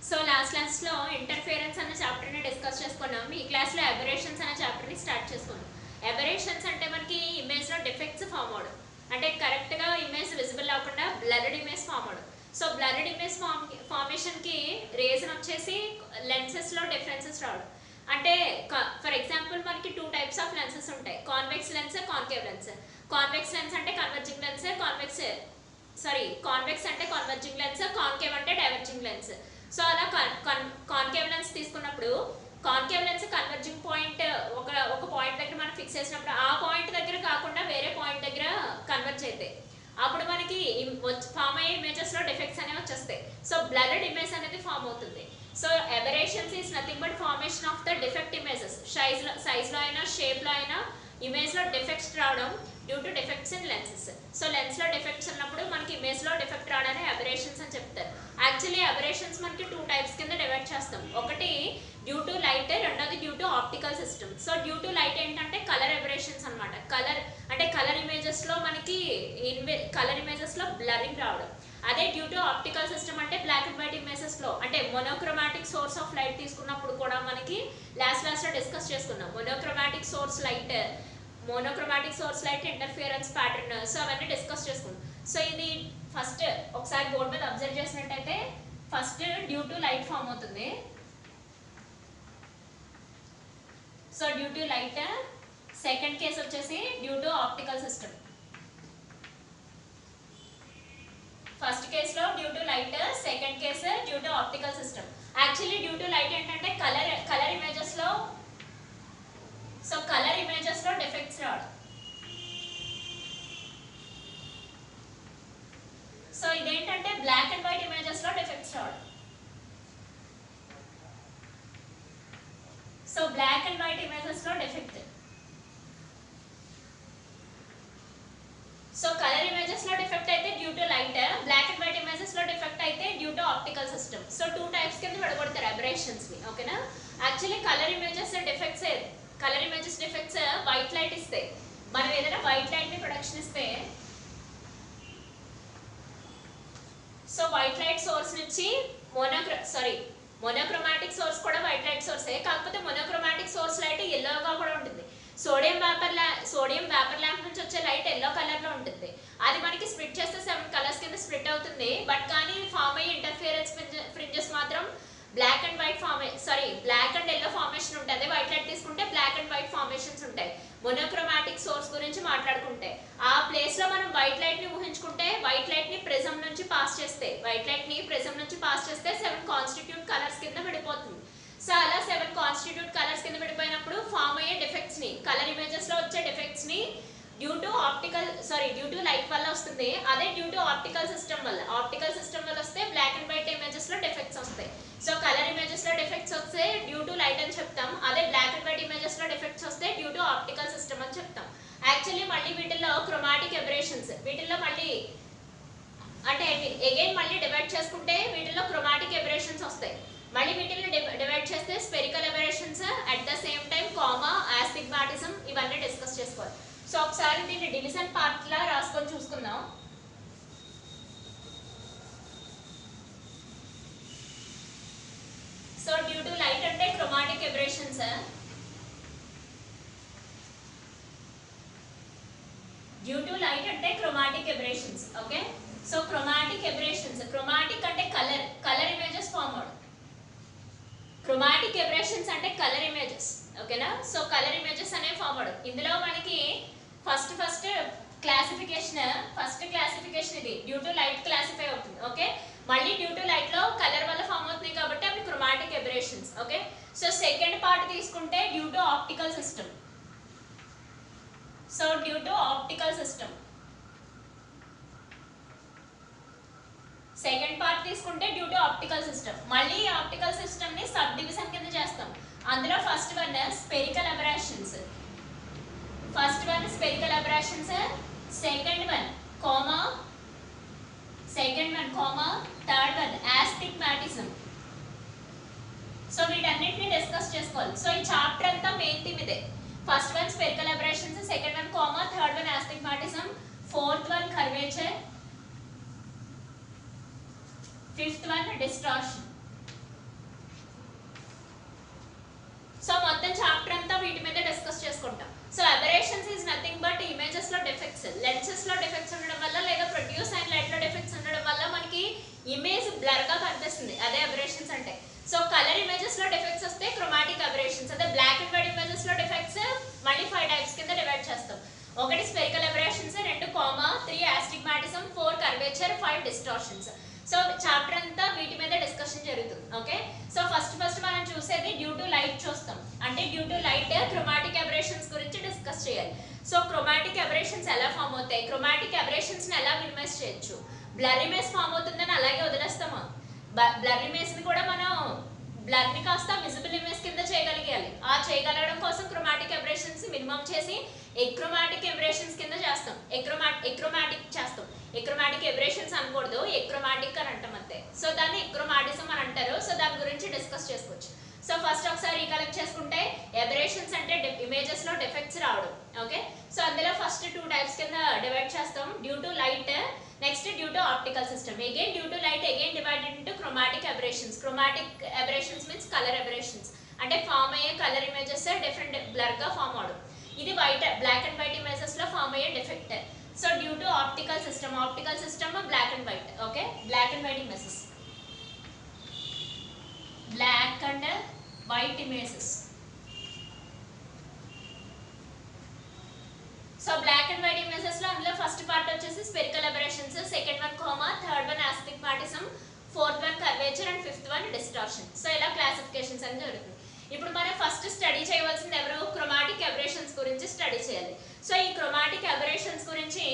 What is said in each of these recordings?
So last క్లాస్లో interference అనే చాప్టర్ని discuss చేసుకున్నాం. ఈ క్లాస్లో అబరేషన్స్ అనే చాప్టర్ని స్టార్ట్ చేసుకున్నాం. అబరేషన్స్ అంటే మనకి ఇమేజ్లో డిఫెక్ట్స్ ఫామ్ అవడం, అంటే కరెక్ట్గా ఇమేజ్ విజిబుల్ అవ్వకుండా బ్లర్డ్ ఇమేజ్ ఫామ్ అవడం. సో బ్లర్డ్ ఇమేజ్ ఫార్మేషన్కి రీజన్ వచ్చేసి లెన్సెస్లో డిఫరెన్సెస్ రావడం. అంటే ఫర్ ఎగ్జాంపుల్ మనకి 2 టైప్స్ ఆఫ్ లెన్సెస్ ఉంటాయి, convex lens, concave lens. Convex lens అంటే కన్వర్జింగ్ లెన్స్, కాన్వెక్స్ అంటే కన్వర్జింగ్ లెన్స్, కాన్కేవ్ అంటే డైవర్జింగ్ లెన్స్. సో అలా కాన్కేవ్ లెన్స్ తీసుకున్నప్పుడు కాన్కేవ్ లెన్స్ కన్వర్జింగ్ పాయింట్ ఒక పాయింట్ దగ్గర మనం ఫిక్స్ చేసినప్పుడు ఆ పాయింట్ దగ్గర కాకుండా వేరే పాయింట్ దగ్గర కన్వర్జ్ అవుతాయి. అప్పుడు మనకి ఫామ్ అయ్యే ఇమేజెస్లో డిఫెక్ట్స్ అనేవి వచ్చేస్తాయి. సో బ్లర్డ్ ఇమేజ్ అనేది ఫామ్ అవుతుంది. So aberrations is nothing but formation of the defect images. సైజ్లో అయినా షేప్లో అయినా ఇమేజ్లో డిఫెక్ట్స్ రావడం due to defects in lenses. So లెన్స్లో డిఫెక్ట్స్ ఉన్నప్పుడు మనకి ఇమేజ్లో డిఫెక్ట్ రావడాన్ని అబరేషన్స్ అని చెప్తారు. యాక్చువల్లీ అబరేషన్స్ మనకి 2 టైప్స్ కింద డివైడ్ చేస్తాం. ఒకటి డ్యూ టు లైట్, రెండోది due to optical system. So due to light ఏంటంటే కలర్ అబరేషన్స్ అనమాట. కలర్ ఇమేజెస్లో మనకి కలర్ ఇమేజెస్లో బ్లరింగ్ రావడం. అదే డ్యూ టు ఆప్టికల్ సిస్టమ్ అంటే బ్లాక్ అండ్ వైట్ ఇమేజెస్లో, అంటే మోనోక్రోమాటిక్ సోర్స్ ఆఫ్ లైట్ తీసుకున్నప్పుడు కూడా మనకి లాస్ట్లో డిస్కస్ చేసుకున్నాం. Monochromatic source light interference pattern. So అవన్నీ డిస్కస్ చేసుకున్నాం. సో ఇది ఫస్ట్ ఒకసారి బోర్డు మీద అబ్జర్వ్ చేసినట్టయితే first due to light form అవుతుంది. So due to light. Second case వచ్చేసి due to optical system. First కేసులో due to light, second case due to optical system. Actually due to light ఏంటంటే colour ఇమేజెస్లో defects రావడం. So ఇదేంటంటే black and white ఇమేజెస్లో defects రావడం. So black and white ఇమేజెస్లో defect. So colour ఇమేజెస్లో defect అయితే due to light, black and white ఇమేజెస్లో డిఫెక్ట్ అయితే due to optical system. So 2 types కింద విడగొడతారు అబరేషన్స్ని. ఓకేనా? Actually colour images defects white light ఇస్తాయి. మనం ఏదైనా వైట్ లైట్ని ప్రొడక్షన్ ఇస్తే సో వైట్ లైట్ సోర్స్ నుంచి మోనోక్రోమాటిక్ సోర్స్ కూడా వైట్ లైట్ సోర్సే, కాకపోతే మోనోక్రోమాటిక్ సోర్స్ లైట్ ఎల్లోగా కూడా ఉంటుంది. సోడియం వేపర్ ల్యాంప్ నుంచి వచ్చే లైట్ ఎల్లో కలర్లో ఉంటుంది. అది మనకి స్ప్లిట్ చేస్తే 7 కలర్స్ కింద స్ప్లిట్ అవుతుంది. బట్ కానీ ఫామ్ అయ్యే ఇంటర్ఫియరెన్స్ ఫ్రింజెస్ మాత్రం బ్లాక్ అండ్ ఎల్లో ఫార్మేషన్ ఉంటుంది. వైట్ లైట్ తీసుకుంటే బ్లాక్ అండ్ వైట్ ఫార్మేషన్స్ ఉంటాయి. మోనోక్రోమాటిక్ సోర్స్ గురించి మాట్లాడుకుంటే ఆ ప్లేస్లో మనం వైట్ లైట్ని ఊహించుకుంటే వైట్ లైట్ని ప్రిజం నుంచి పాస్ చేస్తే 7 కాన్స్టిట్యూట్ కలర్స్ కింద విడిపోతుంది. సో అలా 7 కాన్స్టిట్యూట్ కలర్స్ కింద విడిపోయినప్పుడు ఫామ్ అయ్యే డిఫెక్ట్స్ని, కలర్ ఇమేజెస్లో వచ్చే డిఫెక్ట్స్ని డ్యూ టు లైట్ వల్ల వస్తుంది. అదే డ్యూ టు ఆప్టికల్ సిస్టమ్ వల్ల వస్తే బ్లాక్ అండ్ వైట్ ఇమేజెస్లో డిఫెక్ట్స్ వస్తాయి. సో కలర్ ఇమేజెస్లో డిఫెక్ట్స్ వస్తే డ్యూ టు లైట్ అని చెప్తాం. అదే బ్లాక్ అండ్ వైట్ ఇమేజెస్లో డిఫెక్ట్స్ వస్తే డ్యూ టు ఆప్టికల్ సిస్టమ్ అని చెప్తాం. యాక్చువల్లీ మళ్ళీ వీటిల్లో క్రోమాటిక్ అబరేషన్స్, మళ్ళీ డివైడ్ చేసుకుంటే వీటిల్లో క్రోమాటిక్ అబరేషన్స్ వస్తాయి. మళ్ళీ వీటిని డివైడ్ చేస్తే spherical aberrations, at the same time comma, astigmatism, ఇవన్నీ డిస్కస్ చేసుకోవాలి. సో ఒకసారి దీన్ని డివిజన్ పార్ట్లా రాసుకొని చూసుకుందాం. సో డ్యూ టు లైట్ అంటే chromatic aberrations. Okay? So chromatic అంటే కలర్ ఇమేజెస్ ఫామ్ అవడం. క్రోమాటిక్ అబరేషన్స్ అంటే కలర్ ఇమేజెస్. ఓకేనా? సో కలర్ ఇమేజెస్ అనేవి ఫామ్ అవడం. ఇందులో మనకి ఫస్ట్ క్లాసిఫికేషన్ ఇది డ్యూ టు లైట్ క్లాసిఫై అవుతుంది. ఓకే? మళ్ళీ డ్యూ టు లైట్ లో కలర్ వల్ల ఫామ్ అవుతుంది కాబట్టి అవి chromatic aberrations. Okay? So second part తీసుకుంటే డ్యూ టు ఆప్టికల్ సిస్టమ్. మళ్ళీ ఆప్టికల్ సిస్టమ్ ని సబ్ డివిజన్ కింద చేస్తాం. అందులో first one spherical aberrations, second one coma, third one astigmatism. So వీటన్నిటిని డిస్కస్ చేసుకోవాలి. సో ఈ చాప్టర్ అంతా మెయిన్ థీమ్ ఇదే. First one spherical aberrations, second one coma, third one astigmatism, fourth one curvature, fifth one distortion. Chromatism, 4 curvature, 5 distortions. So chapter అంతా వీటి మీద discussion జరుగుతుంది. Okay, so first మనం చూసేది డ్యూ టు లైట్ చూస్తాం. అంటే due to light chromatic aberrations గురించి discuss చేయాలి. సో క్రోమాటిక్ అబరేషన్స్ ఎలా ఫామ్ అవుతాయి, క్రోమాటిక్ అబరేషన్స్ ని ఎలా మినిమైజ్ చేయొచ్చు, బ్లర్ ఇమేజ్ ఫామ్ అవుతుందని అలాగే వదిలేస్తామా, బ్లర్ ఇమేజ్ ని కూడా మనం బ్లర్ ని కాస్త విజిబుల్ ఇమేజ్ కింద చేయగలిగాలి. ఆ చేయగలగడం కోసం క్రోమాటిక్ అబరేషన్స్ మినిమం చేసి ఎక్రోమాటిక్ అబరేషన్స్ కింద చేస్తాం. ఎక్రోమాటిక్ చేస్తాం. ఎక్రోమాటిక్ అబరేషన్స్ అనకూడదు, ఎక్రోమాటిక్ అని అంటాం అంతే. సో దాన్ని ఎక్రోమాటిజం అని అంటారు. సో దాని గురించి డిస్కస్ చేసుకోవచ్చు. సో ఫస్ట్ ఒకసారి రీకలెక్ట్ చేసుకుంటే అబరేషన్స్ అంటే ఇమేజెస్ లో డిఫెక్ట్స్ రావడం. ఓకే, సో అందులో ఫస్ట్ 2 టైప్స్ కింద డివైడ్ చేస్తాం. Due to light, next due to optical system. Again due to light again divided into chromatic aberrations. Chromatic aberrations means colour aberrations, అంటే form అయ్యే colour images different blur గా form అవడం. ఇది black and white images లో form అయ్యే defect. So due to optical system black and white. Okay, black and white images, black and white images. So black and white images లో అందులో first part వచ్చేసి spherical aberrations, second one coma, third one astigmatism, fourth one curvature and fifth one distortion. So ఇలా classifications అని జరుగుతుంది. ఇప్పుడు మనం first study చేయవలసింది ఎవరు, క్రోమాటిక్ అబరేషన్స్ గురించి స్టడీ చేయాలి. సో ఈ క్రోమాటిక్ అబరేషన్స్ గురించి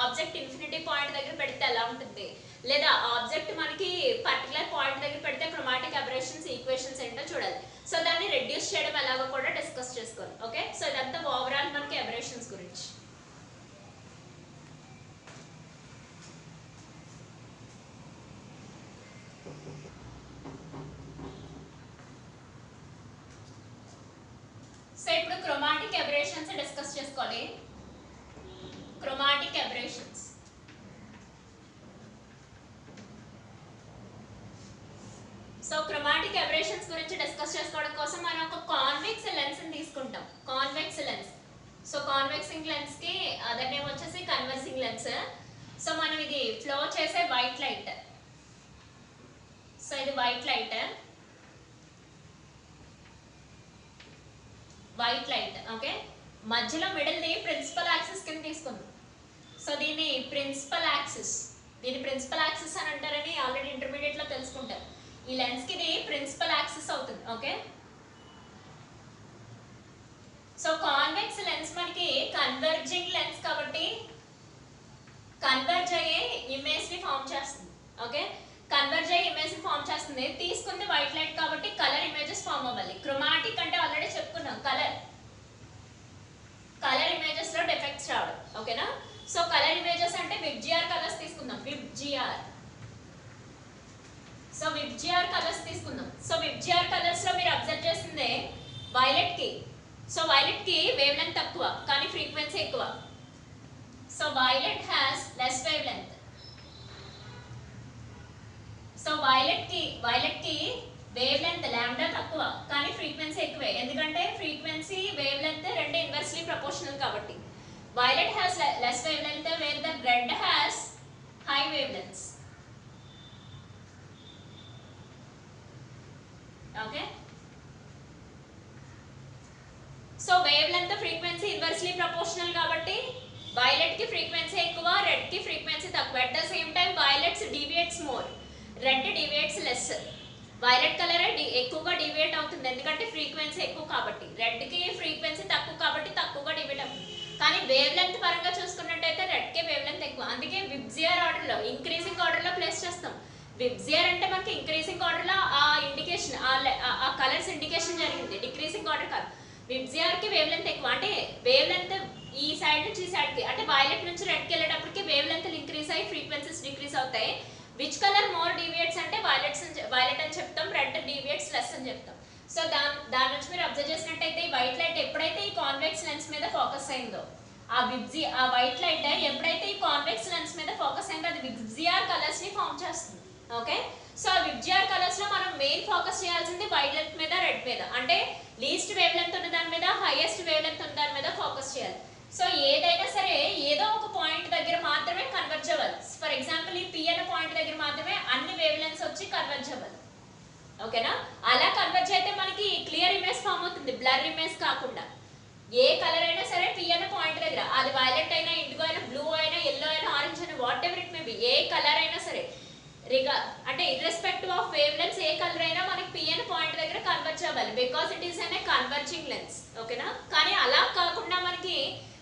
ఆబ్జెక్ట్ ఇన్ఫినిటీ పాయింట్ దగ్గర పెడితే ఎలా ఉంటుంది, లేదా ఆబ్జెక్ట్ మనకి పర్టికులర్ పాయింట్ దగ్గర పెడితే క్రోమాటిక్ అబరేషన్స్ ఈక్వేషన్స్ ఏంటో చూడాలి. సో దాన్ని రెడ్యూస్ చేయడం ఎలాగో కూడా డిస్కస్ చేసుకోవాలి. ఓకే, సో ఇదంతా ఓవరాల్ మనకి అబరేషన్స్ గురించి. సో ఇప్పుడు క్రోమాటిక్ అబరేషన్స్ డిస్కస్ చేసుకోవాలి. Chromatic aberrations. So chromatic aberrations గురించి డిస్కస్ చేసుకోవడం కోసం మనం ఒక కాన్వెక్స్ లెన్స్ ని తీసుకుంటాం. Convex lens. సో కాన్వెక్సింగ్ లెన్స్ కి అదర్ నేమ్ వచ్చేసి కన్వర్సింగ్ లెన్స్. సో మనం ఇది ఫ్లో చేసే వైట్ లైట్. సో ఇది వైట్ లైట్. ఓకే, మధ్యలో మిడిల్ ది ప్రిన్సిపల్ యాక్సిస్ కింద తీసుకుందాం. సో దీన్ని ప్రిన్సిపల్ యాక్సిస్ అని అంటారని ఆల్రెడీ ఇంటర్మీడియట్ లో తెలుసుకుంటారు. ఈ లెన్స్ కి ఇది ప్రిన్సిపల్ యాక్సిస్ అవుతుంది. ఓకే, సో కాన్వెక్స్ లెన్స్ మనకి కన్వర్జింగ్ లెన్స్ కాబట్టి కన్వర్జ్ అయ్యే ఇమేజ్ ని ఫామ్ చేస్తుంది. ఓకే, కన్వర్జ్ అయ్యే ఇమేజ్ ని ఫామ్ చేస్తుంది. తీసుకుంది వైట్ లైట్ కాబట్టి కలర్ ఇమేజెస్ ఫామ్ అవ్వాలి. క్రోమాటిక్ అంటే ఆల్రెడీ చెప్పుకున్నాం, కలర్ ఇమేజెస్ లో డిఫెక్ట్స్ రావడం. ఓకేనా, సో కలర్ ఇమేజెస్ అంటే విబ్జిఆర్ కలర్స్ తీసుకుందాం. సో విబ్జిఆర్ కలర్స్ తీసుకుందాం. సో విబ్జిఆర్ కలర్స్ లో మీరు అబ్జర్వ్ చేసిందే వైలెట్ కి. సో వైలెట్ కి వేవ్ లెంత్ తక్కువ కానీ ఫ్రీక్వెన్సీ ఎక్కువ. So violet has less wave length. So violet కి వేవ్ లెంత్ లాంబ్డా తక్కువ కానీ ఫ్రీక్వెన్సీ ఎక్కువే. ఎందుకంటే ఫ్రీక్వెన్సీ వేవ్ లెంత్ రెండు ఇన్వర్స్లీ ప్రపోర్షనల్ కాబట్టి. Violet has less wave length wear the red has high wave lengths. Okay, so wave length frequency inversely proportional కాబట్టి violet కి frequency ఎక్కువ, రెడ్ కి ఫ్రీక్వెన్సీ తక్కువ. At the same time violets deviates more, red deviates less. Violet colour ఎక్కువగా deviate అవుతుంది ఎందుకంటే frequency ఎక్కువ కాబట్టి. రెడ్ కి ఫ్రీక్వెన్సీ తక్కువ కాబట్టి తక్కువగా డీవియేట్ అవుతుంది. కానీ వేవ్ లెంత్ పరంగా చూసుకున్నట్టయితే రెడ్ కి వేవ్ లెంత్ ఎక్కువ. అందుకే విబ్జిఆర్ ఆర్డర్ లో ఇంక్రీజింగ్ ఆర్డర్ లో ప్లేస్ చేస్తాం. విబ్జిఆర్ అంటే మనకి ఇంక్రీజింగ్ ఆర్డర్ లో ఆ ఇండికేషన్ ఆ కలర్స్ ఇండికేషన్ జరిగింది, డిక్రీజింగ్ ఆర్డర్ కాదు. విబ్జిఆర్ కి వేవ్ లెంత్ ఎక్కువ. అంటే వేవ్ లెంత్ ఈ సైడ్ నుంచి ఈ సైడ్ కి, అంటే వైలెట్ నుంచి రెడ్ కి వెళ్ళేటప్పటికి వేవ్ లెంత్ ఇంక్రీజ్ అయ్యి ఫ్రీక్వెన్సీస్ డిక్రీజ్ అవుతాయి. విచ్ కలర్ మోర్ డీవియేట్స్ అంటే వైలెట్ అని చెప్తాం, రెడ్ డీవియేట్స్ లెస్ అని చెప్తాం. సో దాని నుంచి మీరు అబ్జర్వ్ చేసినట్టయితే ఈ వైట్ లైట్ ఎప్పుడైతే ఈ కాన్వెక్స్ లెన్స్ మీద ఫోకస్ అయిందో, ఆ వైట్ లైట్ ఎప్పుడైతే ఈ కాన్వెక్స్ లెన్స్ మీద ఫోకస్ అయిందో అది విబ్జిఆర్ కలర్స్ ని ఫామ్ చేస్తుంది. ఓకే, సో ఆ విబ్జిఆర్ కలర్స్ లో మనం మెయిన్ ఫోకస్ చేయాల్సింది వైట్ లెంత్ మీద, రెడ్ మీద. అంటే లీస్ట్ వేవ్ లెంత్ ఉన్న దాని మీద, హైయెస్ట్ వేవ్ లెంత్ ఉన్న దాని మీద ఫోకస్ చేయాలి. సో ఏదైనా సరే ఏదో ఒక పాయింట్ దగ్గర మాత్రమే కన్వర్జ్ అవ్వాలి. ఫర్ ఎగ్జాంపుల్ ఈ పి అనే పాయింట్ దగ్గర మాత్రమే అన్ని వేవ్ లెంత్స్ వచ్చి కన్వర్జ్ అవ్వాలి. ఓకేనా, అలా కన్వర్జ్ అయితే మనకి క్లియర్ ఇమేజ్ ఫామ్ అవుతుంది, బ్లర్ ఇమేజ్ కాకుండా. ఏ కలర్ అయినా సరే P అన్న పాయింట్ దగ్గర, అది వైలెట్ అయినా, ఇండిగో అయినా, బ్లూ అయినా, ఎల్లో అయినా, ఆరెంజ్ అయినా, what ever it may be, A colour అయినా సరే అంటే irrespective of wave lens A colour అయినా మనకి P అనే పాయింట్ దగ్గర కన్వర్జ్ అవ్వాలి, బికాస్ ఇట్ ఈస్ అనే కన్వర్జింగ్ లెన్స్. ఓకేనా? కానీ అలా కాకుండా మనకి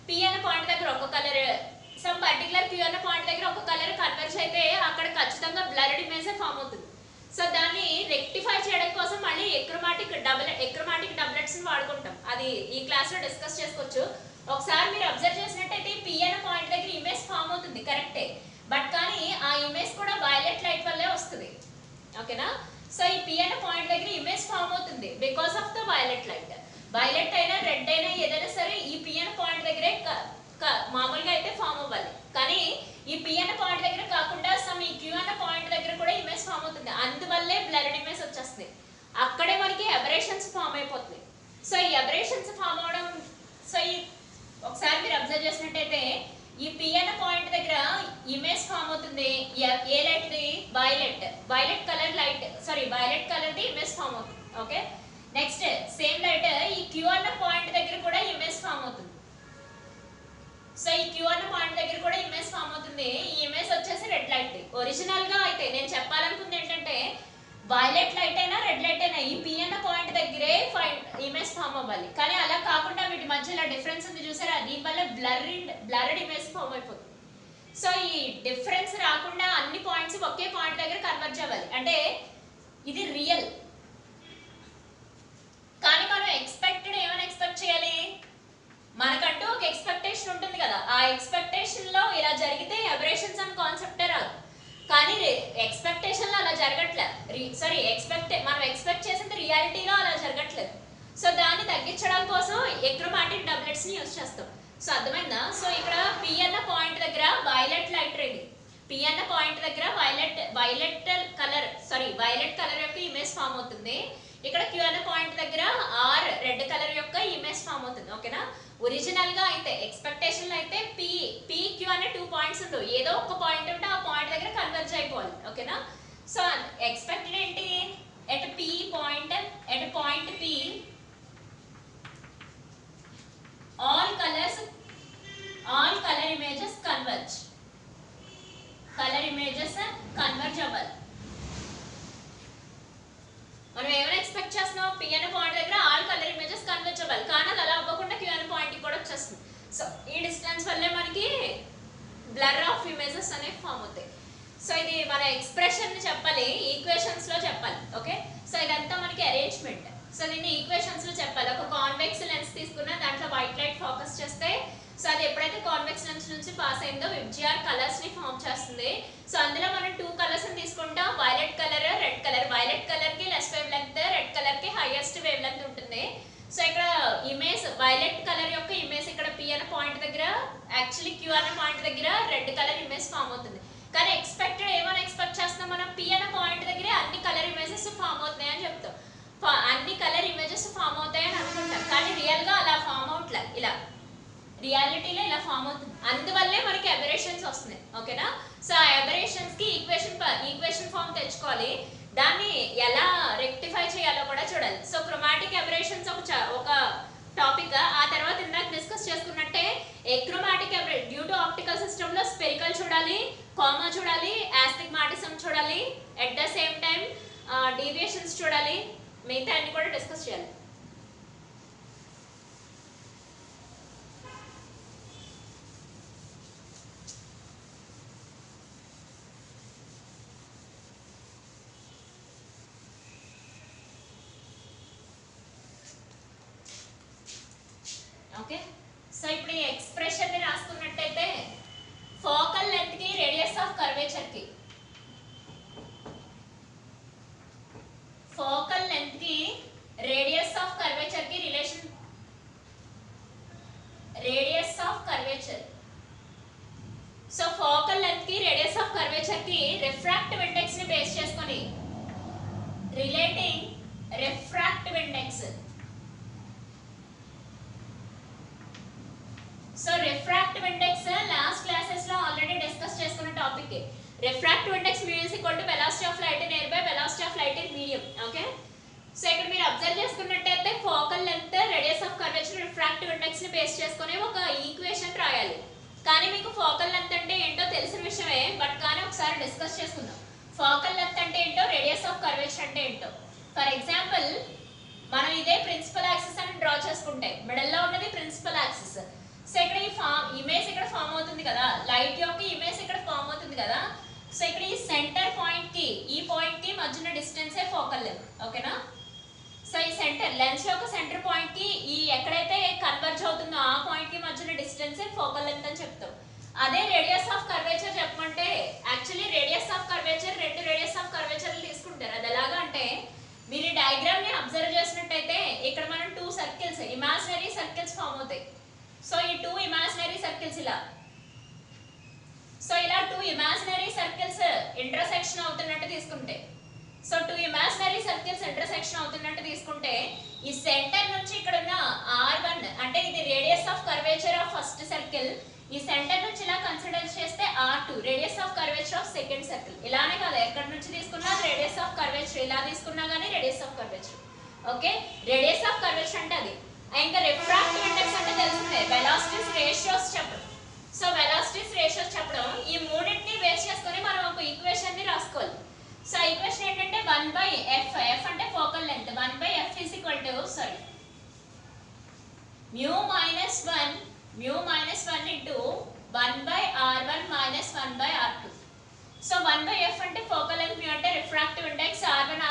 P అనే పాయింట్ దగ్గర ఒక కలర్, సమ్ పర్టికులర్ Q అనే పాయింట్ దగ్గర ఒక కలర్ కన్వర్జ్ అయితే అక్కడ ఖచ్చితంగా బ్లర్డ్ ఇమేజ్ ఫామ్ అవుతుంది. సో దాన్ని రెక్టిఫై చేయడం కోసం మళ్ళీ ఎక్రోమాటిక్ డబ్లెట్స్ వాడుకుంటాం. అది ఈ క్లాస్ లో డిస్కస్ చేసుకోవచ్చు. ఒకసారి మీరు అబ్జర్వ్ చేసినట్టయితే P అనే పాయింట్ దగ్గర ఇమేజ్ ఫామ్ అవుతుంది, కరెక్టే, బట్ కానీ ఆ ఇమేజ్ కూడా వైలెట్ లైట్ వల్లే వస్తుంది. ఓకేనా? సో ఈ P అనే పాయింట్ దగ్గర ఇమేజ్ ఫామ్ అవుతుంది because of the violet light. Violet అయినా రెడ్ అయినా ఏదైనా సరే ఈ P అనే పాయింట్ దగ్గరే మామూలుగా అయితే ఫామ్ అవ్వాలి. కానీ ఈ P అనే పాయింట్ దగ్గర కాకుండా సమ్ ఈ Q అనే పాయింట్ దగ్గర కూడా ఇమేజ్ ఫామ్ అవుతుంది. అందువల్లే బ్లర్డ్ ఇమేజ్ వచ్చేస్తుంది. అక్కడే మనకి అబరేషన్స్ ఫామ్ అయిపోతుంది. సో ఈ అబరేషన్స్ ఫామ్ అవడం, సో ఈ ఒకసారి మీరు అబ్జర్వ్ చేసినట్టయితే ఈ P అనే పాయింట్ దగ్గర ఇమేజ్ ఫామ్ అవుతుంది. ఏ లైట్ ది? వైలెట్ కలర్ ది ఇమేజ్ ఫామ్ అవుతుంది. ఓకే, నెక్స్ట్ సేమ్ లైట్ ఈ Q అన్న పాయింట్ దగ్గర కూడా ఇమేజ్ ఫామ్ అవుతుంది. సో ఈ Q అన్న పాయింట్ దగ్గర కూడా ఇమేజ్ ఫామ్ అవుతుంది. ఈ ఇమేజ్ వచ్చేసి రెడ్ లైట్. ఒరిజినల్ గా అయితే నేను చెప్పాలనుకుంది ఏంటంటే వైలెట్ లైట్ అయినా రెడ్ లైట్ అయినా ఈ P అన్న పాయింట్ దగ్గరే ఇమేజ్ ఫామ్ అవ్వాలి. కానీ అలా కాకుండా వీటి మధ్యలో డిఫరెన్స్ ఉంది చూసారా, దీనివల్ల బ్లర్డ్ ఇమేజ్ ఫామ్ అయిపోతుంది. సో ఈ డిఫరెన్స్ రాకుండా అన్ని పాయింట్స్ ఒకే పాయింట్ దగ్గర కన్వర్జ్ అవ్వాలి, అంటే ఇది రియల్. కానీ మనం ఏమైనా ఎక్స్పెక్ట్ చేయాలి, మనకంటూ ఒక ఎక్స్పెక్టేషన్ ఉంటుంది కదా, ఆ ఎక్స్పెక్టేషన్ లో ఇలా జరిగితే అబరేషన్స్ అనే కాన్సెప్టే రాదు. కానీ ఎక్స్పెక్టేషన్ లో అలా జరగట్లేదు. మనం ఎక్స్పెక్ట్ చేసింది రియాలిటీలో అలా జరగట్లేదు. సో దాన్ని తగ్గించడం కోసం ఎక్రోమాటిక్ డబ్లెట్స్ ని యూజ్ చేస్తాం. సో అర్థమైందా? సో ఇక్కడ P అన్న పాయింట్ దగ్గర వైలెట్ లైట్ రెడీ, P అన్న పాయింట్ దగ్గర వైలెట్ కలర్ యొక్క ఇమేజ్ ఫామ్ అవుతుంది. ఇక్కడ Q అనే పాయింట్ దగ్గర రెడ్ కలర్ యొక్క ఇమేజ్ ఫామ్ అవుతుంది. ఓకేనా? ఒరిజినల్ గా అయితే ఎక్స్పెక్టేషన్ లో అయితే P Q అనే 2 పాయింట్స్ ఉండవు, ఏదో ఒక పాయింట్ ఉంటే ఆ పాయింట్ దగ్గర కన్వర్జ్ అయిపోవాలి. ఓకేనా? సో ఎక్స్పెక్టెడ్ ఏంటి, at point P all color images converge అవ్వాలి. మనం ఏమైనా ఎక్స్పెక్ట్ చేస్తున్నాం, P అనే పాయింట్ దగ్గర ఆల్ కలర్ ఇమేజెస్ కన్వర్జ్ అవ్వాలి, కానీ అది అలా అవ్వకుండా Q అనే పాయింట్ కూడా వచ్చేస్తుంది. సో ఈ డిస్టెన్స్ వల్లే మనకి బ్లర్ ఆఫ్ ఇమేజెస్ అనేవి ఫామ్ అవుతాయి. సో ఇది మన ఎక్స్ప్రెషన్ ని చెప్పాలి, ఈక్వేషన్స్ లో చెప్పాలి. ఓకే, సో ఇదంతా మనకి అరేంజ్మెంట్. సో దీన్ని ఈక్వేషన్స్ లో చెప్పాలి. ఒక కాన్వెక్స్ లెన్స్ తీసుకున్నా దాంట్లో వైట్ లైట్ ఫోకస్ చేస్తే, సో అది ఎప్పుడైతే కాన్వెక్స్ లెన్స్ నుంచి పాస్ అయిందో విబ్జిఆర్ కలర్స్ ని ఫామ్ చేస్తుంది. సో అందులో మనం 2 కలర్స్ ని తీసుకుంటాం, violet colour, red colour. Violet colour కి less wavelength, red colour కి హైయెస్ట్ వేవ్ లెంగ్త్ ఉంటుంది. సో ఇక్కడ ఇమేజ్ వైలెట్ కలర్ యొక్క ఇమేజ్ ఇక్కడ P అనే పాయింట్ దగ్గర, యాక్చువల్లీ Q అనే పాయింట్ దగ్గర రెడ్ కలర్ ఇమేజ్ ఫామ్ అవుతుంది. కానీ ఏమైనా ఎక్స్పెక్ట్ చేస్తాం మనం, P అనే పాయింట్ దగ్గరే అన్ని కలర్ ఇమేజెస్ ఫామ్ అవుతున్నాయి అని చెప్తాం. అన్ని కలర్ ఇమేజెస్ ఫామ్ అవుతాయి అని అనుకుంటాం, కానీ రియల్ గా అలా ఫామ్ అవట్లే, ఇలా రియాలిటీలో ఇలా ఫామ్ అవుతుంది. అందువల్లే మనకి అబరేషన్స్ వస్తున్నాయి. ఓకేనా? సో ఆ అబరేషన్స్ కి ఈక్వేషన్ ఫామ్ తెచ్చుకోవాలి. దాన్ని ఎలా రెక్టిఫై చేయాలో కూడా చూడాలి. సో క్రోమాటిక్ అబరేషన్స్ ఒక టాపిక్. ఆ తర్వాత ఇందాక డిస్కస్ చేసుకున్నట్టే achromatic due to optical system లో స్పెరికల్ చూడాలి, కామా చూడాలి, ఆస్టిగ్మాటిజం చూడాలి, at the same time deviations చూడాలి, మిగతా అన్ని కూడా డిస్కస్ చేయాలి. ఓకే, సో ఇప్పుడు ఈ ఎక్స్ప్రెషన్ ని రాసుకున్నట్టయితే ఫోకల్ లెంత్ కి రేడియస్ ఆఫ్ కర్వేచర్ కి relation radius of curvature. So focal length కి రేడియస్ ఆఫ్ కర్వేచర్ కి రిఫ్రాక్టివ్ ఇండెక్స్ ని బేస్ చేసుకొని relating refractive index. So refractive index last classes లో ఆల్రెడీ డిస్కస్ చేసుకున్న topic. Refractive index mu is equal to velocity of light in air by velocity of light in medium. Okay, so ఇక్కడ మీరు observe చేసుకున్నట్టయితే focal length radius of curvature refractive index ని base చేసుకుని ఒక equation రాయాలి. కానీ మీకు ఫోకల్ లెంగ్త్ అంటే ఏంటో తెలిసిన విషయమే, బట్ కానీ ఒకసారి డిస్కస్ చేసుకుందాం. ఫోకల్ లెంగ్త్ అంటే ఏంటో, రేడియస్ ఆఫ్ కర్వేచర్ అంటే ఏంటో. ఫర్ ఎగ్జాంపుల్ మనం ఇదే ప్రిన్సిపల్ యాక్సిస్ అని డ్రా చేసుకుంటే మిడిల్ లో ఉన్నది ప్రిన్సిపల్ యాక్సిస్. సో ఇక్కడ ఈ ఇమేజ్ ఇక్కడ ఫామ్ అవుతుంది కదా, లైట్ యొక్క ఇమేజ్ ఇక్కడ ఫామ్ అవుతుంది కదా. సో ఇక్కడ ఈ సెంటర్ పాయింట్ కి ఈ పాయింట్ కి మధ్యన డిస్టెన్స్ ఫోకల్ లెంగ్త్. ఓకేనా? సో ఈ సెంటర్ లెన్స్ యొక్క సెంటర్ పాయింట్ కి ఈ ఎక్కడైతే కన్వర్జ్ అవుతుందో ఆ పాయింట్ కి మధ్యన డిస్టెన్స్ ఫోకల్ లెంగ్త్ అని చెప్తాం. అదే రేడియస్ ఆఫ్ కర్వేచర్ చెప్పమంటే యాక్చువల్లీ రేడియస్ ఆఫ్ కర్వేచర్ రెండు రేడియస్ ఆఫ్ కర్వేచర్లు తీసుకుంటారు. అది ఎలాగా అంటే మీరు డయాగ్రామ్ ని అబ్జర్వ్ చేసినట్టయితే ఇక్కడ మనం two circles imaginary circles form అవుతాయి. సో ఈ టూ ఇమాజినరీ సర్కిల్స్ ఇలా, సో ఇలా టూ ఇమాజినరీ సర్కిల్స్ ఇంటర్సెక్షన్ అవుతున్నట్టు తీసుకుంటే, so two imaginary circles intersection అవుతున్నట్టు తీసుకుంటే ఈ సెంటర్ నుంచి ఇక్కడ ఉన్న R1 అంటే ఇది radius of curvature of first circle, ఈ సెంటర్ నుంచి ఇలా కన్సిడర్ చేస్తే R2 radius of curvature of second circle. ఇలానే కదా ఎక్కడి నుంచి తీసుకున్నా రేడియస్ ఆఫ్ కర్వేచర్, ఇలా తీసుకున్నా గానీ radius of curvature. Okay, radius of curvature అంటే అది. ఇంకా రిఫ్రాక్టివ్ ఇండెక్స్ అంటే తెలిసిందే, వెలాసిటీస్ రేషియోస్ చెప్పడం. సో వెలాసిటీస్ రేషియోస్ చెప్పడం, ఈ మూడింటిని బేస్ చేసుకొని మనం ఒక ఈక్వేషన్ ని రాసుకోవాలి. సో ఈక్వేషన్ ఏంటంటే 1/f, f అంటే focal length, 1/f is equal to mu minus 1 into 1/r1 minus 1/r2. So 1/f అంటే ఫోకల్ లెంగ్త్, mu అంటే రిఫ్రాక్టివ్ ఇండెక్స్, r1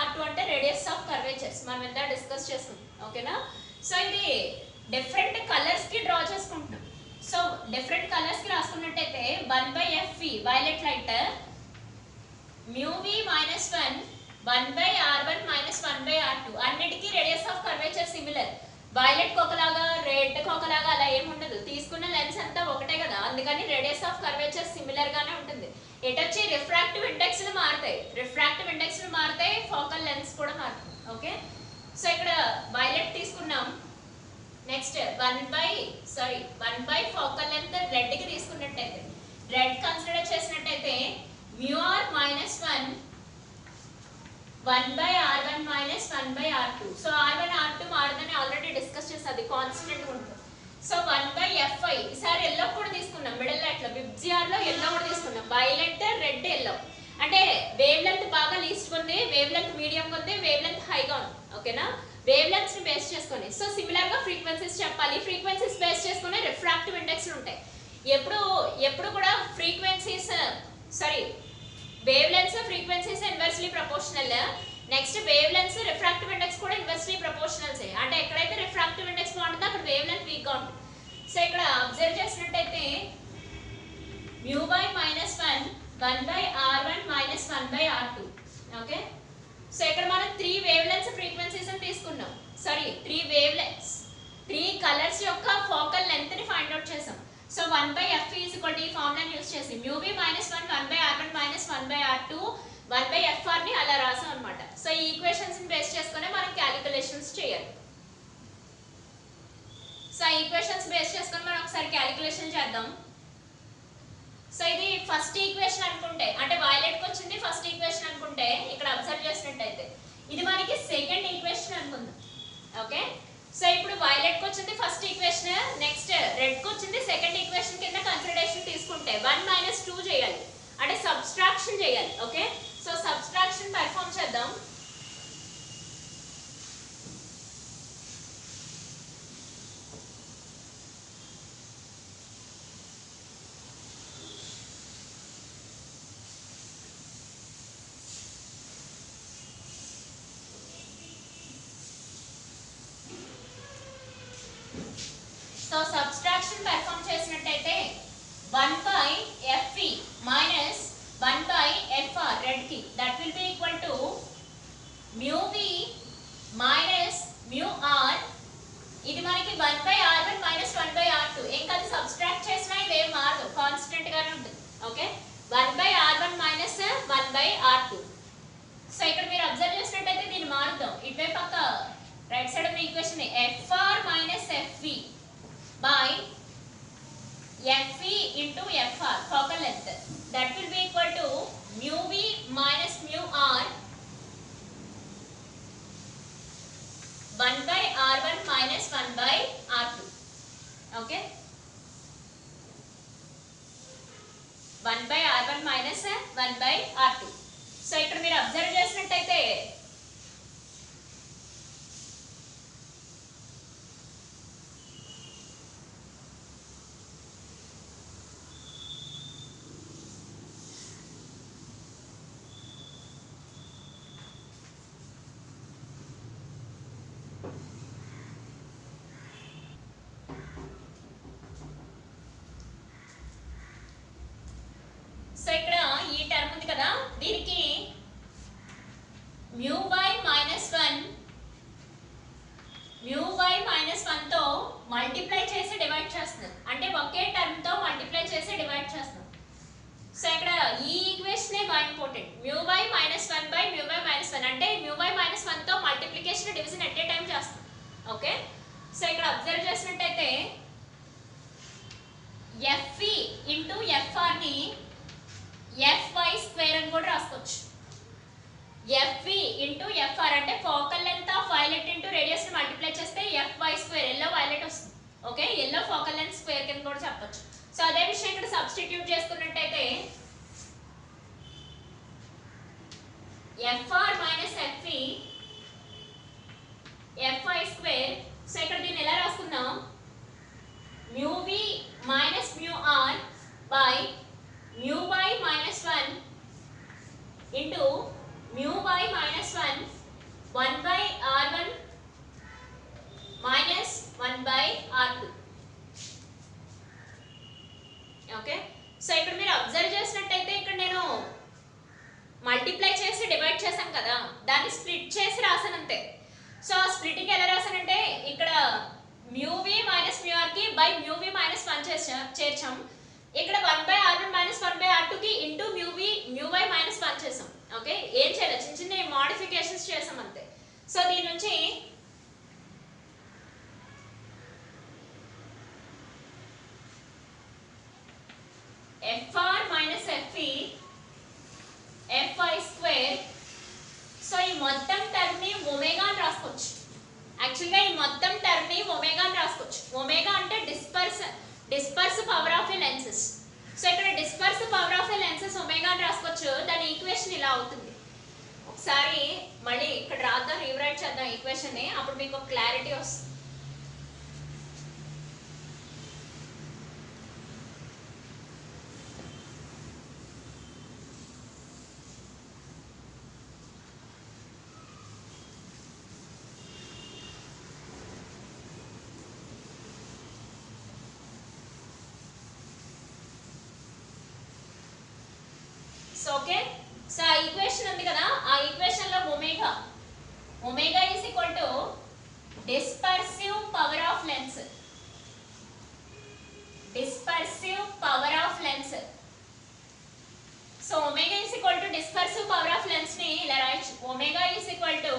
r2 అంటే రేడియస్ ఆఫ్ కర్వేచర్స్ మనం ఎంత డిస్కస్ చేసుకున్నాం. ఓకేనా? సో ఇది డిఫరెంట్ కలర్స్ కి డ్రా చేసుకుంటున్నాం. సో డిఫరెంట్ కలర్స్ కి రాసుకున్నట్టయితే 1/f violet light, mu v minus 1/r1 minus 1/r2 అన్నిటికీ radius of curvature similar. Violet కొకలాగా రెడ్ కొకలాగా అలా ఏమి ఉండదు, తీసుకున్న లెన్స్ అంతా ఒకటే కదా, అందుకని రేడియస్ ఆఫ్ కర్వేచర్ సిమిలర్ గానే ఉంటుంది. ఇటొచ్చి రిఫ్రాక్టివ్ ఇండెక్స్ లు మారుతాయి, రిఫ్రాక్టివ్ ఇండెక్స్ లు మారుతాయి, ఫోకల్ లెన్స్ కూడా మారుతుంది. ఓకే, సో ఇక్కడ వైలెట్ తీసుకున్నాం. నెక్స్ట్ 1/, ఫోకల్ లెంగ్త్ రెడ్ కి తీసుకున్నట్టయితే, రెడ్ కన్సిడర్ చేసినట్టయితే mu r minus 1/r1 minus 1/r2. So r1 r2 మారుదని ఆల్రెడీ డిస్కస్ చేసాం, అది కాన్స్టెంట్ ఉంటుంది. సో 1/fi ఈసారి ఎల్లో కూడా తీసుకున్నాం, మిడిల్ లైట్ లో విబ్జిఆర్ లో ఎల్లో కూడా తీసుకున్నాం. వైలెట్, రెడ్, ఎల్లో అంటే వేవ్ లెంత్ బాగా లీస్ట్ ఉంది, వేవ్ లెంత్ మీడియం ఉంది, వేవ్ లెంత్ హైగా ఉంది. ఓకేనా? వేవ్ లెంత్స్ ని బేస్ చేసుకొని సో సిమిలర్ గా ఫ్రీక్వెన్సీస్ చెప్పాలి. ఫ్రీక్వెన్సీస్ బేస్ చేసుకుని రిఫ్రాక్టివ్ ఇండెక్స్ ఉంటాయి. ఎప్పుడు కూడా frequencies wave lengths frequencies inversely proportional. Next wave lengths refractive index కూడా ఇన్వర్స్లీ ప్రపోర్షనల్స్. అంటే ఎక్కడైతే రిఫ్రాక్టివ్ ఇండెక్స్ బాగుంటుందో అక్కడ వేవ్ లెంత్ వీక్ గా ఉంటుంది. సో ఇక్కడ అబ్జర్వ్ చేసినట్టయితే mu by minus 1/r1 minus 1/r2. Okay, so ఇక్కడ మనం 3 వేవ్ లెంత్స్ ఫ్రీక్వెన్సీస్ ని తీసుకున్నాం. 3 వేవ్ లెంత్స్, 3 కలర్స్ యొక్క ఫోకల్ లెంత్ ని ఫైండ్ అవుట్ చేసాం. So 1/f is equal to ఈ ఫార్ములాని యూస్ చేసి mu v minus 1/r1 minus 1/r2 1/fr ని అలా రాసాం అన్నమాట. సో ఈ ఈక్వేషన్స్ ని బేస్ చేసుకొని మనం క్యాలిక్యులేషన్స్ చేయాలి. సో ఈ ఈక్వేషన్స్ బేస్ చేసుకొని మనం ఒకసారి క్యాలిక్యులేషన్ చేద్దాం. సో ఇది ఫస్ట్ ఈక్వేషన్ అనుకుంటే, అంటే వైలెట్ కి వచ్చింది ఫస్ట్ ఈక్వేషన్ అనుకుంటే, ఇక్కడ అబ్జర్వ్ చేసినట్టయితే ఇది మనకి సెకండ్ ఈక్వేషన్ అనుకుందాం. ఓకే, సో ఇప్పుడు వైలెట్ కి వచ్చింది ఫస్ట్ ఈక్వేషన్, నెక్స్ట్ రెడ్ కి వచ్చింది సెకండ్ ఈక్వేషన్ కింద కన్సిడరేషన్ తీసుకుంటే 1 - 2 చేయాలి, అంటే సబ్స్ట్రాక్షన్ చేయాలి. ఓకే, సో సబ్స్ట్రాక్షన్ పెర్ఫార్మ్ చేద్దాం. సో సబ్స్ట్రాక్షన్ పెర్ఫార్మ్ చేసినట్టయితే 1/fe minus 1/fr రెడ్ కి, that will be equal to mu v minus mu r. ఇది మనకి 1/r1 minus 1/r2. ఇంకా అది సబ్స్ట్రాక్ట్ చేసినా ఇదేం మారదు, కాన్స్టెంట్ గానే ఉంటుంది. Okay, 1/r1 minus 1/r2. So ఇక్కడ మీరు అబ్జర్వ్ చేసినట్టయితే దీన్ని మారుద్దాం. ఇటువైపు పక్క రైట్ సైడ్ ఉన్న equation fr minus fv by fe into fr focal length, that will be equal to mu v minus mu r 1/r1 minus 1/r2. So ఇక్కడ మీరు observe చేసినట్టయితే సో ఇక్కడ ఈ టర్మ్ ఉంది కదా, దీనికి mu y minus 1 తో మల్టిప్లై చేసి డివైడ్ చేస్తున్నాం, అంటే ఒకే టర్మ్ తో మల్టిప్లై చేసి డివైడ్ చేస్తున్నాం. సో ఇక్కడ ఈ ఈక్వేషన్ బాగా important. mu y minus 1 by mu y minus 1 అంటే mu y minus 1 తో multiplication division at a time చేస్తాం. ఓకే, సో ఇక్కడ అబ్జర్వ్ చేసినట్టయితే fe ఇంటూ fr ని fy స్క్వేర్ అని కూడా రాసుకోవచ్చు. fe ఇంటూ fr అంటే focal length of violet into radius ని మల్టిప్లై చేస్తే fy స్క్వేర్, ఎల్లో వైలెట్ వస్తుంది. Okay, yellow focal length square కింద కూడా చెప్పొచ్చు. సో అదే విషయం ఇక్కడ సబ్స్టిట్యూట్ చేసుకున్నట్టయితే fr minus fe fy square. So ఇక్కడ దీన్ని ఎలా రాసుకుందాం, mu v minus mu r by mu y minus 1 into mu y minus 1 1 by r1 minus 1 by r2. Okay, so ఇక్కడ మీరు అబ్జర్వ్ చేసినట్టయితే ఇక్కడ నేను మల్టిప్లై చేసి డివైడ్ చేశాను కదా, దాన్ని స్ప్లిట్ చేసి రాసాను అంతే. సో ఆ స్ప్లిట్కి ఎలా రాసానంటే ఇక్కడ mu v minus mu r కి బై mu v మైనస్ 1 చేర్చాం. ఇక్కడ 1/r1 మైనస్ 1/r2 కి ఇంటూ mu y మైనస్ 1 చేసాం. ఓకే, ఏం చేయలేదు, చిన్న చిన్న మోడిఫికేషన్స్ చేసాం అంతే. సో దీని నుంచి fr minus fe fy square. So ఈ మొత్తం టర్మ్ ని ఒమేగా అని రాసుకోవచ్చు. యాక్చువల్గా ఈ మొత్తం టర్మ్ ని ఒమేగా అని రాసుకోవచ్చు. ఒమేగా అంటే disperse power of a lenses. So ఇక్కడ disperse power of a lenses omega అని రాసుకోవచ్చు. దాని ఈక్వేషన్ ఇలా అవుతుంది. ఒకసారి మళ్ళీ ఇక్కడ రాద్దాం, రీరైట్ చేద్దాం ఈక్వేషన్ ని, అప్పుడు మీకు క్లారిటీ వస్తుంది. సో ఓకే, సో ఆ ఈక్వేషన్ ఉంది కదా, ఆ ఈక్వేషన్ లో omega is equal to dispersive power of lens. So omega is equal to dispersive power of lens ని ఇలా రాయొచ్చు. Omega is equal to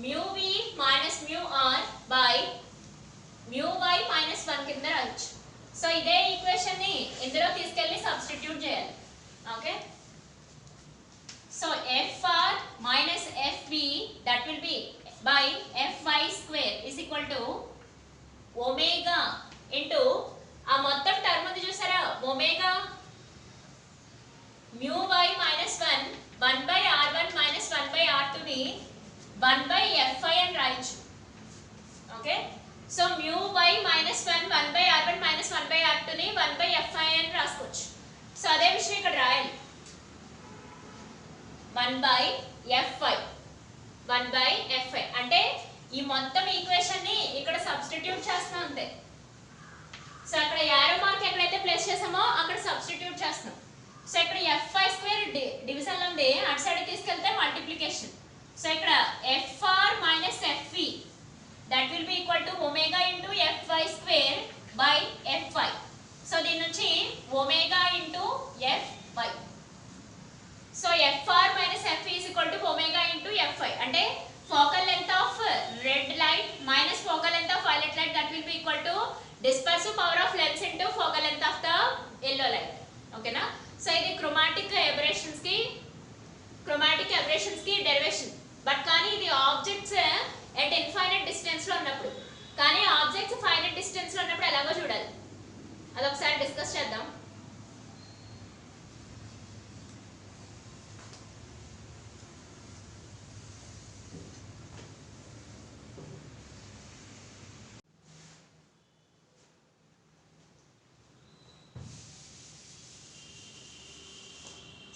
mu v minus mu r by mu y minus 1 కింద రాయొచ్చు. So ఇదే equation ని ఇందులో తీసుకెళ్ళి substitute చేయాలి. Okay, so fr minus fv that will be by fy square is equal to omega into ఆ మొత్తం term ఉంది చూసారా, omega mu y minus 1 1/r1 minus 1/r2 ని 1/fi అని రాయొచ్చు. Okay, so mu y minus 1 1/r1 minus 1/r2 ని 1/fi అని రాసుకోవచ్చు. సో అదే విషయం ఇక్కడ రాయాలి, 1/fi అంటే ఈ మొత్తం ఈక్వేషన్ ని ఇక్కడ సబ్స్టిట్యూట్ చేస్తాం అంతే. సో అక్కడ యారో మార్క్ ఎక్కడైతే ప్లేస్ చేసామో అక్కడ సబ్స్టిట్యూట్ చేస్తాం. సో ఇక్కడ fy స్క్వేర్ డివిజన్ లో ఉంది, అటు సైడ్ తీసుకెళ్తే మల్టిప్లికేషన్. సో ఇక్కడ fr minus fe that will be equal to omega into fy square by fy. So దీని నుంచి omega into fy. So fr minus fe is equal to omega into fy అంటే focal length of red light minus focal length of violet light that will be equal to dispersive power of lens into focal length of the yellow light. ఓకేనా, so ఇది chromatic aberrations కి derivation. But కానీ ఇది objects at infinite distance లో ఉన్నప్పుడు, కానీ objects finite distance లో ఉన్నప్పుడు ఎలాగో చూడాలి. అదొకసారి డిస్కస్ చేద్దాం.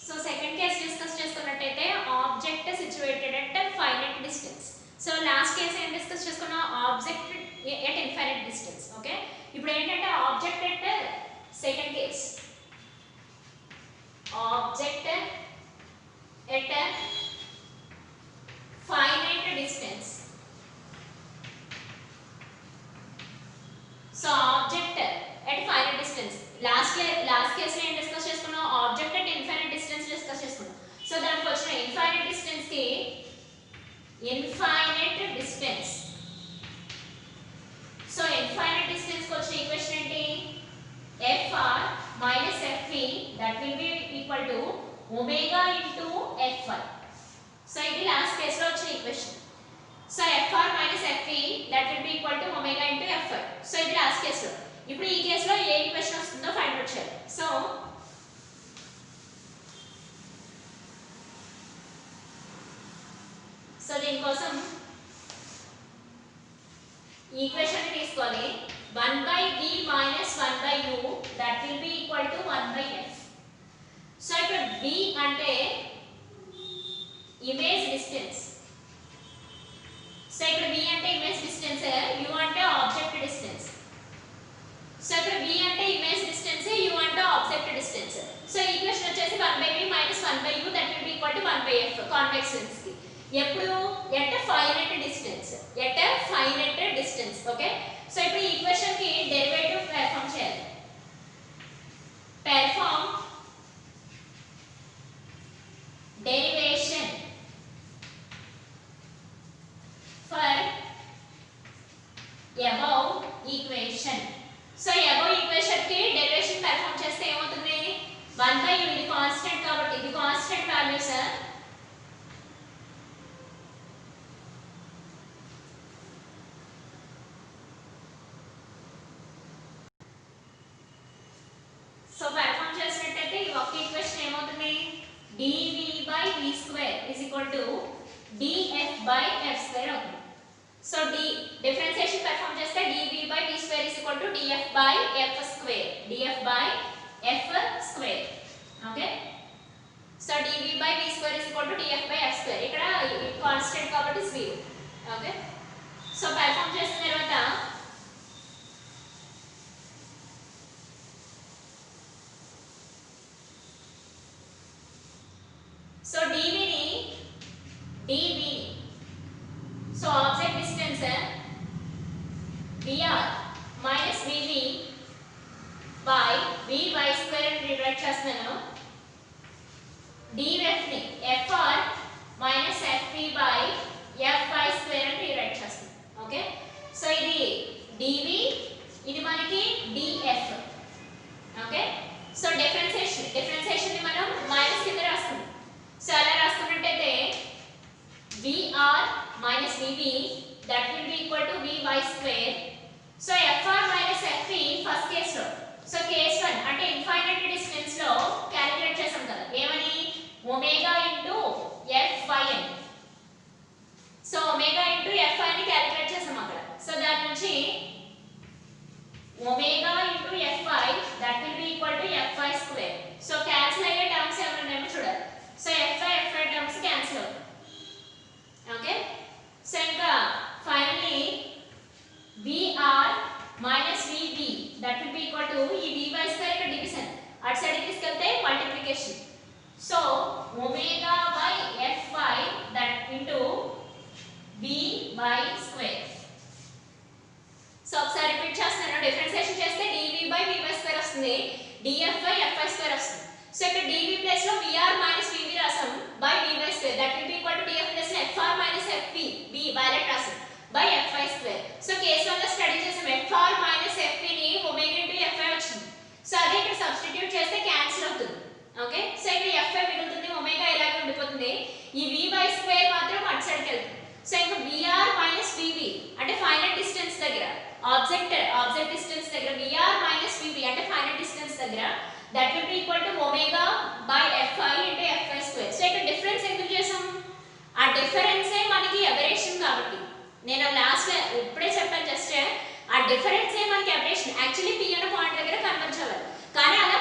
సో సెకండ్ కేస్ డిస్కస్ చేసుకున్నట్టయితే object situated at finite distance. So last case ఏం డిస్కస్ చేసుకున్నాం, object at infinite distance. Okay, ఇప్పుడు ఏంటంటే object at second case, object at finite distance. So object at finite distance last case లో ఏం discuss చేసుకున్నాం, object at infinite distance discuss చేసుకున్నాం. So దానికి వచ్చిన ఇన్ఫైనైట్ డిస్టెన్స్ కి infinite distance, so infinite distance కి వచ్చిన ఈక్వేషన్ ఏంటి, fr minus fv that will be equal to omega into fy. So ఇది లాస్ట్ కేస్ లో వచ్చిన equation. So fr minus fv that will be equal to omega into fy. So ఇది last case లో. ఇప్పుడు ఈ case లో ఏ equation వస్తుందో find out చేయాలి. సో దీనికోసం ఈక్వేషన్ తీసుకోవాలి, 1/v minus 1/u that will be equal to 1/f. So ఇక్కడ v అంటే ఇమేజ్ డిస్టెన్స్. సో ఇక్కడ v అంటే ఇమేజ్ డిస్టెన్స్, u అంటే ఆబ్జెక్ట్ డిస్టెన్స్. సో ఇక్కడ v అంటే ఇమేజ్ డిస్టెన్స్, u అంటే ఆబ్జెక్ట్ డిస్టెన్స్. సో ఈక్వేషన్ వచ్చేసి 1/v minus 1/u that will be equal to 1/f convex lens కి. ఎప్పుడు at finite distance, at finite distance. Okay, so ఇప్పుడు ఈ equation కి derivative perform చేయాలి. Perform derivation for above equation. So above equation కి derivation perform చేస్తే ఏమవుతుంది, 1/u ఇది కాన్స్టెంట్ కాబట్టి ఇది కాన్స్టెంట్ వాల్యూస్, సో పెర్ఫార్మ్ చేసినట్టయితే ఈ ఒక్క ఈక్వేషన్ ఏమవుతుంది, dv/v² is equal to df/f² అవుతుంది. సో డిఫరెన్షియేషన్ పెర్ఫార్మ్ చేస్తే dv/v² is equal to df/f², df/f². Okay, so dv/v² is equal to df/f². ఇక్కడ కాన్స్టెంట్ కాబట్టి 0. ఓకే, సో పెర్ఫార్మ్ చేసిన తర్వాత so dv so object distance vr minus vv by vy² అని rewrite చేస్తున్నాను. df ని fr minus fv by fy² అని rewrite చేస్తున్నాను. Okay, so ఇది dv, ఇది మనకి df. ఓకే, సో డిఫరెన్షియేషన్ ని మనం మైనస్ కింద రాస్తున్నాం. సో అలా రాసుకున్నట్టయితే vr minus vv that will be equal to vy². So fr minus fv first case లో, సో కేస్ 1 అంటే ఇన్ఫైనైట్ డిస్టెన్స్ లో క్యాలిక్యులేట్ చేసాం కదా, ఏమని ఒమేగా ఇంటూ fy అని. సో ఒమేగా ఇంటూ fy ని క్యాలిక్యులేట్ చేసాం అక్కడ. సో దాని నుంచి omega into fy that will be equal to fy². So cancel అయ్యే టర్మ్స్ ఏమైనా ఉన్నాయో చూడాలి. సో fy టర్మ్స్ క్యాన్సిల్ అవుతాయి. ఓకే, సో ఇంకా finally vr minus vv that will be equal to ఈ vy² ఇక్కడ డివిజన్, అటు సైడ్ తీసుకెళ్తే multiplication. So omega by fy that into vy². So ఒకసారి రిపీట్ చేస్తున్నాను, డిఫరెన్షియేషన్ చేస్తే dv/vy² వస్తుంది, df/fy² వస్తుంది. సో ఇక్కడ dv ప్లేస్ లో vr minus vv రాసాం by vy² that will be equal to df place లో fr minus fv v violet రాసాం by fy². సో కేస్ 1 లో స్టడీ చేసాం, fr minus fv ని ఒమేగా ఇంటూ fy వచ్చింది. So అదే ఇక్కడ సబ్స్టిట్యూట్ చేస్తే క్యాన్సిల్ అవుతుంది. ఓకే, సో ఇక్కడ fy మిగులుతుంది, ఒమేగా ఇలాగే ఉండిపోతుంది, ఈ vy² మాత్రం అటు సైడ్కి వెళ్తుంది. సో ఇంకా vr minus vv అంటే ఫైనైట్ డిస్టెన్స్ దగ్గర ఆబ్జెక్ట్ డిస్టెన్స్ దగ్గర VR మైనస్ VB అంటే ఫైనల్ డిస్టెన్స్ దగ్గర that will be equal to omega by Fi into Fi square. So ఇక్కడ డిఫరెన్స్ ఎందుకు చేసాం? ఆ డిఫరెన్సే మనకి ఎబరేషన్ కాబట్టి. నేను లాస్ట్ ఇప్పుడే చెప్పాను జస్ట్ ఆ డిఫరెన్సే మనకి ఎబరేషన్. యాక్చువల్లీ P అనే పాయింట్ దగ్గర కన్వర్జ్ అవ్వాలి, కానీ అలా